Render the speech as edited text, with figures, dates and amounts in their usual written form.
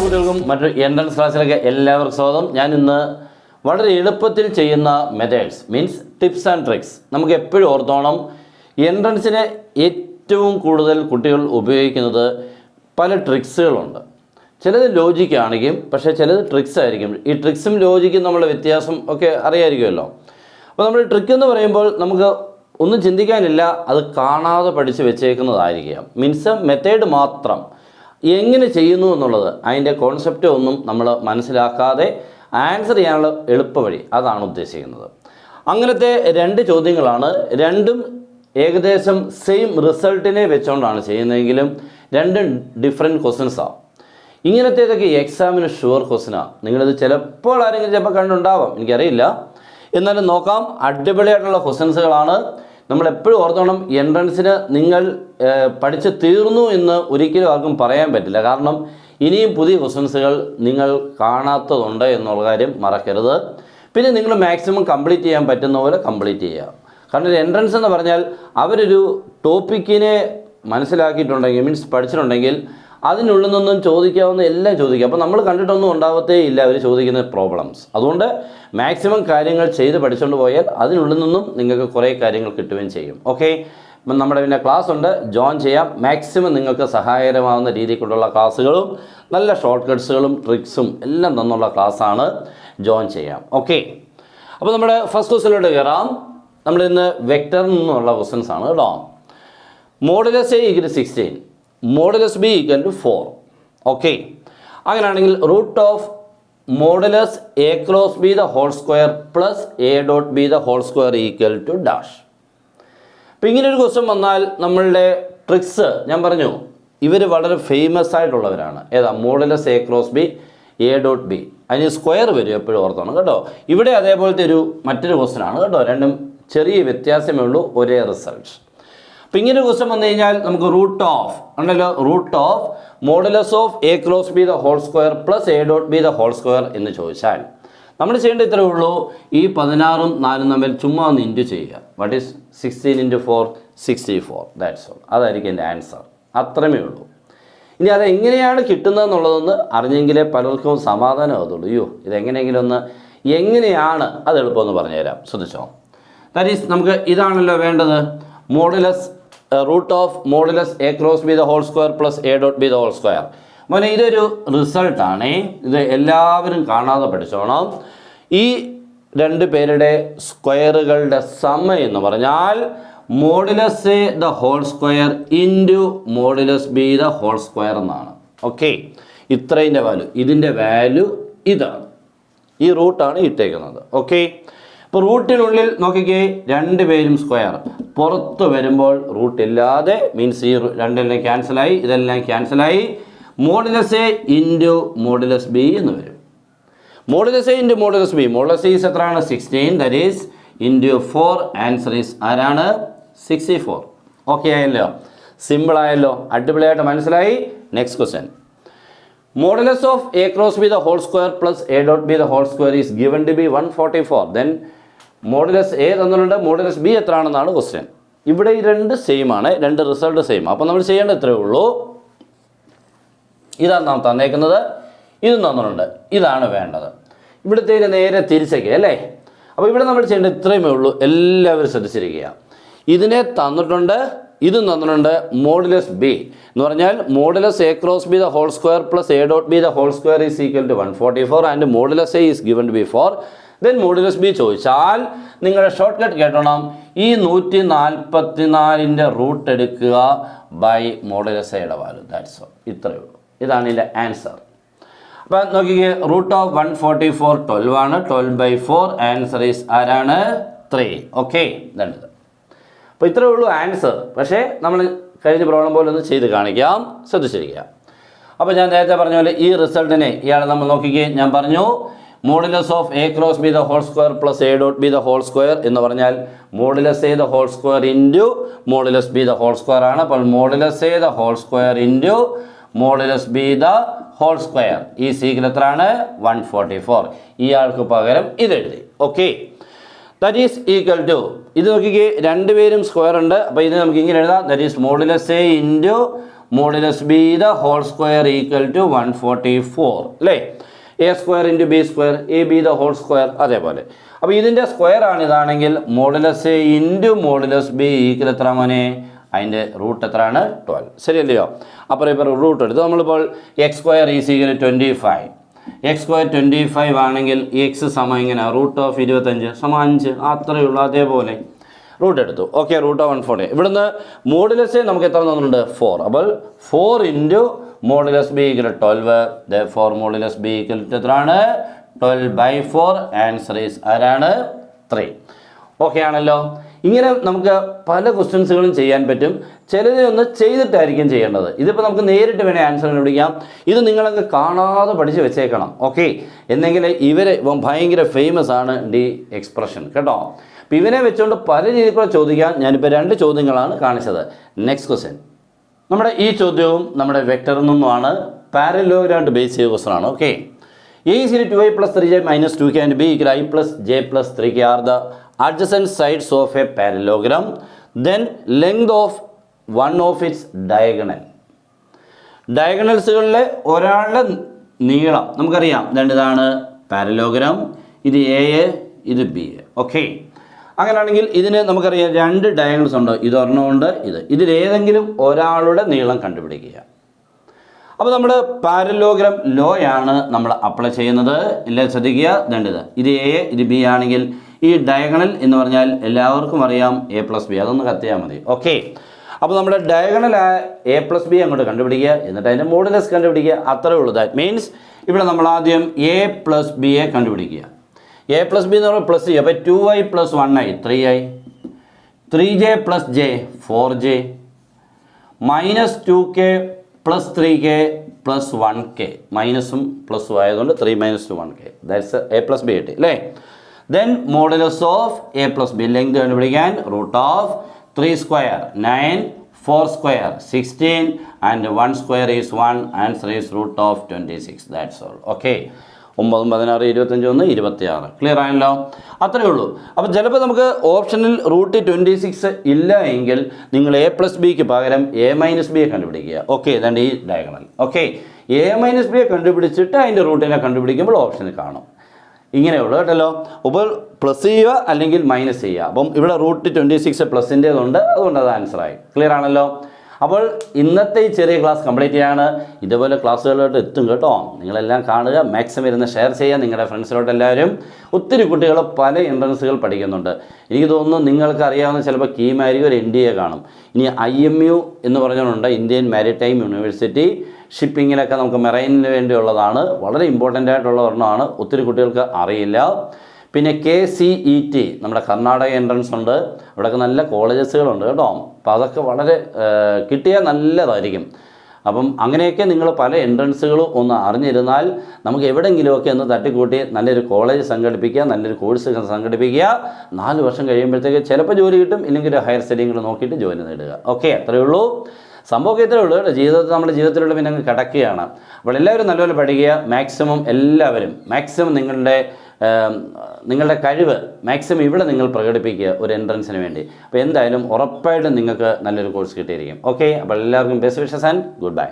കുട്ടികൾക്കും മറ്റൊരു എൻട്രൻസ് ക്ലാസ്സിലേക്ക് എല്ലാവർക്കും സ്വാഗതം. ഞാൻ ഇന്ന് വളരെ എളുപ്പത്തിൽ ചെയ്യുന്ന methods means tips and tricks നമുക്ക് എപ്പോഴും ഓർത്തോണം. എൻട്രൻസിന് ഏറ്റവും കൂടുതൽ കുട്ടികൾ ഉപയോഗിക്കുന്നത് പല ട്രിക്സുകളുണ്ട്. ചിലത് ലോജിക്കാണെങ്കിലും പക്ഷേ ചിലത് ട്രിക്സ് ആയിരിക്കും. ഈ ട്രിക്സും ലോജിക്കും നമ്മളുടെ വ്യത്യാസം ഒക്കെ അറിയാമായിരിക്കുമല്ലോ. അപ്പോൾ നമ്മൾ ട്രിക്ക് എന്ന് പറയുമ്പോൾ നമുക്ക് ഒന്നും ചിന്തിക്കാനില്ല, അത് കാണാതെ പഠിച്ച് വെച്ചേക്കുന്നതായിരിക്കാം. മീൻസ് മെത്തേഡ് മാത്രം എങ്ങനെ ചെയ്യുന്നു എന്നുള്ളത് അതിൻ്റെ കോൺസെപ്റ്റ് ഒന്നും നമ്മൾ മനസ്സിലാക്കാതെ ആൻസർ ചെയ്യാനുള്ള എളുപ്പവഴി അതാണ് ഉദ്ദേശിക്കുന്നത്. അങ്ങനത്തെ രണ്ട് ചോദ്യങ്ങളാണ്. രണ്ടും ഏകദേശം സെയിം റിസൾട്ടിനെ വെച്ചുകൊണ്ടാണ് ചെയ്യുന്നതെങ്കിലും രണ്ടും ഡിഫറെൻറ്റ് ക്വസ്റ്റ്യൻസാണ്. ഇങ്ങനത്തേതൊക്കെ എക്സാമിന് ഷുവർ ക്വസ്റ്റ്യനാണ്. നിങ്ങളിത് ചിലപ്പോൾ ആരെങ്കിലും ചിലപ്പോൾ കണ്ടുണ്ടാവാം, എനിക്കറിയില്ല. എന്നാലും നോക്കാം. അടിപൊളിയായിട്ടുള്ള ക്വസ്റ്റ്യൻസുകളാണ്. നമ്മളെപ്പോഴും ഓർത്തോണം, എൻട്രൻസിന് നിങ്ങൾ പഠിച്ച് തീർന്നു എന്ന് ഒരിക്കലും ആർക്കും പറയാൻ പറ്റില്ല. കാരണം ഇനിയും പുതിയ ക്വസ്റ്റ്യൻസുകൾ നിങ്ങൾ കാണാത്തതുണ്ട് എന്നുള്ള കാര്യം മറക്കരുത്. പിന്നെ നിങ്ങൾ മാക്സിമം കംപ്ലീറ്റ് ചെയ്യാൻ പറ്റുന്ന പോലെ കംപ്ലീറ്റ് ചെയ്യുക. കാരണം ഒരു എൻട്രൻസ് എന്ന് പറഞ്ഞാൽ അവരൊരു ടോപ്പിക്കിനെ മനസ്സിലാക്കിയിട്ടുണ്ടെങ്കിൽ മീൻസ് പഠിച്ചിട്ടുണ്ടെങ്കിൽ അതിനുള്ളിൽ നിന്നും ചോദിക്കാവുന്ന എല്ലാം ചോദിക്കുക. അപ്പോൾ നമ്മൾ കണ്ടിട്ടൊന്നും ഉണ്ടാവത്തേ ഇല്ല അവർ ചോദിക്കുന്ന പ്രോബ്ലംസ്. അതുകൊണ്ട് മാക്സിമം കാര്യങ്ങൾ ചെയ്ത് പഠിച്ചുകൊണ്ട് പോയാൽ അതിനുള്ളിൽ നിന്നും നിങ്ങൾക്ക് കുറേ കാര്യങ്ങൾ കിട്ടുകയും ചെയ്യും. ഓക്കെ, അപ്പം നമ്മുടെ പിന്നെ ക്ലാസ് ഉണ്ട്, ജോയിൻ ചെയ്യാം. മാക്സിമം നിങ്ങൾക്ക് സഹായകരമാകുന്ന രീതിക്കുള്ള ക്ലാസ്സുകളും നല്ല ഷോർട്ട് കട്ട്സുകളും ട്രിക്സും എല്ലാം തന്നുള്ള ക്ലാസ്സാണ്. ജോയിൻ ചെയ്യാം. ഓക്കെ, അപ്പോൾ നമ്മുടെ ഫസ്റ്റ് ക്വസ്റ്റ്യനിലോട്ട് കയറാം. നമ്മളിന്ന് വെക്ടറിൽ നിന്നുള്ള ക്വസ്റ്റ്യൻസ് ആണ് കേട്ടോ. Modulus A equal 16, modulus B equal to 4. Okay, അങ്ങനെയാണെങ്കിൽ root of modulus A cross B the whole square plus A dot B the whole square equal to dash. അപ്പോൾ ഇങ്ങനൊരു ക്വസ്റ്റ്യൻ വന്നാൽ നമ്മളുടെ ട്രിക്സ് ഞാൻ പറഞ്ഞു, ഇവർ വളരെ ഫേമസ് ആയിട്ടുള്ളവരാണ്. ഏതാ? Modulus A cross B A dot B. അതിന് സ്ക്വയർ വരും, എപ്പോഴും ഓർത്തോണം കേട്ടോ. ഇവിടെ അതേപോലത്തെ മറ്റൊരു ക്വസ്റ്റ്യൻ ആണ് കേട്ടോ. രണ്ടും ചെറിയ വ്യത്യാസമേ ഉള്ളൂ, ഒരേ റിസൾട്ട്. അപ്പോൾ ഇങ്ങനെ ഒരു ക്വസ്റ്റ്യൻ വന്നു കഴിഞ്ഞാൽ നമുക്ക് റൂട്ട് ഓഫ് ഉണ്ടല്ലോ, root of modulus of A cross B the whole square plus A dot B the whole square എന്ന് ചോദിച്ചാൽ നമ്മൾ ചെയ്യേണ്ടത് ഇത്രയേ ഉള്ളൂ. ഈ 16ഉം 4ഉം തമ്മിൽ ചുമ്മാ ഒന്ന് ഇൻറ്റു ചെയ്യുക. What is 16 × 4? 64. That's all. അതായിരിക്കും എൻ്റെ ആൻസർ. അത്രമേ ഉള്ളൂ. ഇനി അതെങ്ങനെയാണ് കിട്ടുന്നതെന്നുള്ളതൊന്ന് അറിഞ്ഞെങ്കിലേ പലർക്കും സമാധാനം ആകത്തുള്ളൂ. അയ്യോ, ഇതെങ്ങനെയെങ്കിലും ഒന്ന് എങ്ങനെയാണ് അത് എളുപ്പമെന്ന് പറഞ്ഞുതരാം. ശ്രദ്ധിച്ചോ. ദാറ്റ് ഈസ് നമുക്ക് ഇതാണല്ലോ വേണ്ടത്. Modulus root of modulus A cross B the whole square plus A dot B the whole square. മോനെ ഇതൊരു റിസൾട്ടാണ്. ഇത് എല്ലാവരും കാണാതെ പഠിച്ചോണം. ഈ രണ്ട് പേരുടെ സ്ക്വയറുകളുടെ സമ എന്ന് പറഞ്ഞാൽ modulus A the whole square into modulus B the whole square എന്നാണ്. ഓക്കെ, ഇത്രയിൻ്റെ വാല്യൂ, ഇതിൻ്റെ വാല്യൂ ഇതാണ്. ഈ റൂട്ടാണ് ഇട്ടേക്കുന്നത്. ഓക്കെ, ഇപ്പോൾ റൂട്ടിനുള്ളിൽ നോക്കിക്കേ, രണ്ട് പേരും സ്ക്വയർ. പുറത്ത് വരുമ്പോൾ റൂട്ട് ഇല്ലാതെ മീൻസ് ഈ രണ്ടെല്ലാം ക്യാൻസലായി, ഇതെല്ലാം ക്യാൻസലായി. Modulus A into modulus B എന്ന് വരും. Modulus A into modulus B. Modulus is എത്രയാണ്? 16. That is into 4. Answer is ആരാണ്? 64. ഓക്കെ ആയല്ലോ, സിമ്പിൾ ആയല്ലോ, അടിപൊളിയായിട്ട് മനസ്സിലായി. Next question. Modulus of A cross B the whole square plus A dot B the whole square is given to be 144. Then modulus A തന്നിട്ടുണ്ട്, modulus B എത്രയാണെന്നാണ് question. ഇവിടെ ഈ രണ്ട് സെയിം ആണ്, രണ്ട് റിസൾട്ട് സെയിം. അപ്പോൾ നമ്മൾ ചെയ്യേണ്ടത് ഇത്രയേ ഉള്ളൂ. ഇതാണ് നാം തന്നേക്കുന്നത്, ഇതും തന്നിട്ടുണ്ട്, ഇതാണ് വേണ്ടത്. ഇവിടുത്തേന് നേരെ തിരിച്ചേക്കുക അല്ലേ. അപ്പോൾ ഇവിടെ നമ്മൾ ചെയ്യേണ്ടത് ഇത്രയുമേ ഉള്ളൂ. എല്ലാവരും ശ്രദ്ധിച്ചിരിക്കുക. ഇതിനെ തന്നിട്ടുണ്ട്, ഇതും തന്നിട്ടുണ്ട്. മോഡുലസ് ബി എന്ന് പറഞ്ഞാൽ modulus A cross B the whole square plus A dot B the whole square is equal to 144 and modulus a is given to b 4. Then modulus b ചോദിച്ചാൽ നിങ്ങളുടെ ഷോർട്ട് കട്ട് കേട്ടോണം. ഈ 144ൻ്റെ root എടുക്കുക by modulus എയുടെ value. That's all. ഇത്രയേ ഉള്ളൂ. ഇതാണ് ഇതിൻ്റെ ആൻസർ. അപ്പോൾ നോക്കിക്കേ, റൂട്ട് ഓഫ് 144 12 ആണ്. 12/4. ആൻസർ ഈസ് ആരാണ്? 3. ഓക്കെ, ഇതാണിത്. അപ്പോൾ ഇത്രയേ ഉള്ളൂ ആൻസർ. പക്ഷേ നമ്മൾ കഴിഞ്ഞ പ്രോബ്ലം പോലെ ഒന്ന് ചെയ്ത് കാണിക്കാം, ശ്രദ്ധിച്ചിരിക്കുക. അപ്പോൾ ഞാൻ നേരത്തെ പറഞ്ഞ പോലെ ഈ റിസൾട്ടിനെ ഇയാളെ നമ്മൾ നോക്കിക്കേ. ഞാൻ പറഞ്ഞു modulus of A cross B the whole square plus A dot B the whole square എന്ന് പറഞ്ഞാൽ modulus A the whole square into modulus B the whole square ആണ്. അപ്പോൾ modulus A the whole square into modulus B the whole square ഈ സീക്കിൽ എത്രയാണ്? 144. ഇയാൾക്ക് പകരം ഇതെഴുതി. Okay, that is equal to, ഇത് നോക്കിക്കേ രണ്ടുപേരും സ്ക്വയർ ഉണ്ട്, അപ്പോൾ ഇത് നമുക്ക് ഇങ്ങനെ എഴുതാം, that is modulus A into modulus B the whole square equal to 144 അല്ലേ. A square into b square a b the whole square അതേപോലെ. അപ്പോൾ ഇതിൻ്റെ സ്ക്വയർ ആണ് ഇതാണെങ്കിൽ modulus A into modulus B equal എത്ര മോനെ, അതിൻ്റെ റൂട്ട് എത്രയാണ് 12 ശരിയല്ലയോ. അപ്പോൾ ഇപ്പോൾ റൂട്ട് എടുത്ത് നമ്മളിപ്പോൾ X square is equal 25, X square 25 ആണെങ്കിൽ എക്സ് സമം ഇങ്ങനെ റൂട്ട് ഓഫ് 25 സമം 5 അത്രയേ ഉള്ളൂ. അതേപോലെ റൂട്ട് എടുത്തു. Okay, root of 140. ഇവിടുന്ന് മോഡുലസ് നമുക്ക് എത്ര തന്നിട്ടുണ്ട് 4. അപ്പോൾ 4 into modulus B equal 12, therefore modulus B equal എത്രയാണ് 12/4. ആൻസർ ഈസ് ആരാണ് 3. ഓക്കെ ആണല്ലോ. ഇങ്ങനെ നമുക്ക് പല ക്വസ്റ്റ്യൻസുകളും ചെയ്യാൻ പറ്റും. ചിലത് ഒന്ന് ചെയ്തിട്ടായിരിക്കും ചെയ്യേണ്ടത്. ഇതിപ്പോൾ നമുക്ക് നേരിട്ട് വേണേൽ ആൻസർ കണ്ടുപിടിക്കാം. ഇത് നിങ്ങളങ്ങ് കാണാതെ പഠിച്ച് വെച്ചേക്കണം. ഓക്കെ, എന്നെങ്കിൽ ഇവർ ഭയങ്കര ഫേമസ് ആണ് ഡി എക്സ്പ്രഷൻ കേട്ടോ. അപ്പോൾ ഇവനെ വെച്ചുകൊണ്ട് പല രീതിയിൽ കൂടെ ചോദിക്കാം. ഞാനിപ്പോൾ 2 ചോദ്യങ്ങളാണ് കാണിച്ചത്. നെക്സ്റ്റ് ക്വസ്റ്റ്യൻ, നമ്മുടെ ഈ ചോദ്യവും നമ്മുടെ വെക്ടറിൽ നിന്നുമാണ്, പാരലോഗ്രാമായിട്ട് ബേസ് ചെയ്ത ക്വസ്റ്റൻ ആണ്. Okay, A is equal to 2i plus 3j minus 2k and b equal to I plus j plus 3k are the adjacent sides of a parallelogram. Then length of one of its diagonal. ഡയഗണൽസുകളിലെ ഒരാളുടെ നീളം നമുക്കറിയാം. ഇതാണ് parallelogram, ഇത് A, ഇത് B. Okay, അങ്ങനെയാണെങ്കിൽ ഇതിന് നമുക്കറിയാം 2 diagonals ഉണ്ട്, ഇത് ഒരെണ്ണമുണ്ട്, ഇതിലേതെങ്കിലും ഒരാളുടെ നീളം കണ്ടുപിടിക്കുക. അപ്പോൾ നമ്മൾ പാരലോഗ്രാം ലോ ആണ് നമ്മൾ അപ്ലൈ ചെയ്യുന്നത്. എല്ലാം ശ്രദ്ധിക്കുക. ഇത് എ, ഇത് ബി ആണെങ്കിൽ ഈ ഡയഗണൽ എന്ന് പറഞ്ഞാൽ എല്ലാവർക്കും അറിയാം എ പ്ലസ് ബി, അതൊന്ന് കത്തിയാൽ മതി. ഓക്കെ, അപ്പോൾ നമ്മുടെ ഡയഗണൽ എ പ്ലസ് ബി അങ്ങോട്ട് കണ്ടുപിടിക്കുക, എന്നിട്ട് അതിൻ്റെ മോഡുലസ് കണ്ടുപിടിക്കുക, അത്രേ ഉള്ളൂ. ദാറ്റ് മീൻസ് ഇവിടെ നമ്മൾ ആദ്യം എ പ്ലസ് ബിയെ കണ്ടുപിടിക്കുക. എ പ്ലസ് ബി എന്ന് പറയുമ്പോൾ പ്ലസ് ചെയ്യുക. അപ്പോൾ 2i + 1i 3i, 3j + j 4j, -2k + 3k + 1k, മൈനസും പ്ലസും ആയതുകൊണ്ട് 3 - 1k, that's A plus B കിട്ടി അല്ലേ. Then modulus of A plus B length കണ്ടുപിടിക്കാൻ root of 3 square 9, 4 square 16 and 1 square is 1. Answer is root of 26. That's all. Okay, 9, 16, 25, 26. Clear ആയല്ലോ. അത്രയേ ഉള്ളൂ. അപ്പോൾ ചിലപ്പോൾ നമുക്ക് ഓപ്ഷനിൽ റൂട്ട് 26 ഇല്ല എങ്കിൽ നിങ്ങൾ എ പ്ലസ് ബിക്ക് പകരം എ മൈനസ് ബിയെ കണ്ടുപിടിക്കുക. ഓക്കെ, ഇതാണ് ഈ ഡയഗണൽ. ഓക്കെ, എ മൈനസ് ബിയെ കണ്ടുപിടിച്ചിട്ട് അതിൻ്റെ റൂട്ടിനെ കണ്ടുപിടിക്കുമ്പോൾ ഓപ്ഷനിൽ കാണും. ഇങ്ങനെയുള്ളൂ കേട്ടല്ലോ. അപ്പോൾ പ്ലസ് ചെയ്യുക അല്ലെങ്കിൽ മൈനസ് ചെയ്യുക. അപ്പം ഇവിടെ റൂട്ട് 26 പ്ലസിൻ്റേതുണ്ട്, അതുകൊണ്ട് അത് ആൻസറായി. ക്ലിയർ ആണല്ലോ. അപ്പോൾ ഇന്നത്തെ ഈ ചെറിയ ക്ലാസ് കംപ്ലീറ്റ് ചെയ്യാണ്. ഇതുപോലെ ക്ലാസ്സുകളിലോട്ട് എത്തും കേട്ടോ. നിങ്ങളെല്ലാം കാണുക, മാക്സിമം ഇരുന്ന് ഷെയർ ചെയ്യുക നിങ്ങളുടെ ഫ്രണ്ട്സിലോട്ട് എല്ലാവരും. ഒത്തിരി കുട്ടികൾ പല എൻട്രൻസുകൾ പഠിക്കുന്നുണ്ട്. എനിക്ക് തോന്നുന്നു നിങ്ങൾക്ക് അറിയാവുന്ന ചിലപ്പോൾ കീമായിരിക്കും ഒരു NDA കാണും. ഇനി IMU എന്ന് പറഞ്ഞുകൊണ്ട് ഇന്ത്യൻ മാരിടൈം യൂണിവേഴ്സിറ്റി, ഷിപ്പിങ്ങിലൊക്കെ നമുക്ക് മെറൈനിന് വേണ്ടിയുള്ളതാണ്. വളരെ ഇമ്പോർട്ടൻ്റ് ആയിട്ടുള്ള ഒരെണ്ണമാണ്, ഒത്തിരി കുട്ടികൾക്ക് അറിയില്ല. പിന്നെ KCET നമ്മുടെ കർണാടക എൻട്രൻസ് ഉണ്ട്. അവിടെയൊക്കെ നല്ല കോളേജസുകളുണ്ട് കേട്ടോ. അപ്പോൾ അതൊക്കെ വളരെ കിട്ടിയാൽ നല്ലതായിരിക്കും. അപ്പം അങ്ങനെയൊക്കെ നിങ്ങൾ പല എൻട്രൻസുകളും ഒന്ന് അറിഞ്ഞിരുന്നാൽ നമുക്ക് എവിടെയെങ്കിലുമൊക്കെ ഒന്ന് തട്ടിക്കൂട്ടി നല്ലൊരു കോളേജ് സംഘടിപ്പിക്കുക, നല്ലൊരു കോഴ്സ് സംഘടിപ്പിക്കുക. 4 വർഷം കഴിയുമ്പോഴത്തേക്ക് ചിലപ്പോൾ ജോലി കിട്ടും, ഇല്ലെങ്കിൽ ഒരു ഹയർ സ്റ്റഡിയും കൂടെ നോക്കിയിട്ട് ജോലി നേടുക. ഓക്കെ, അത്രയേ ഉള്ളൂ. സംഭവമൊക്കെ ഇത്രയേ ഉള്ളൂ കേട്ടോ. ജീവിതത്തിൽ നമ്മുടെ ജീവിതത്തിലൂടെ പിന്നെ അങ്ങ് കിടക്കുകയാണ്. അപ്പോൾ എല്ലാവരും നല്ലപോലെ പഠിക്കുക. മാക്സിമം എല്ലാവരും നിങ്ങളുടെ കഴിവ് മാക്സിമം ഇവിടെ നിങ്ങൾ പ്രകടിപ്പിക്കുക ഒരു എൻട്രൻസിന് വേണ്ടി. അപ്പോൾ എന്തായാലും ഉറപ്പായിട്ടും നിങ്ങൾക്ക് നല്ലൊരു കോഴ്സ് കിട്ടിയിരിക്കും. ഓക്കെ, അപ്പോൾ എല്ലാവർക്കും best wishes and good bye.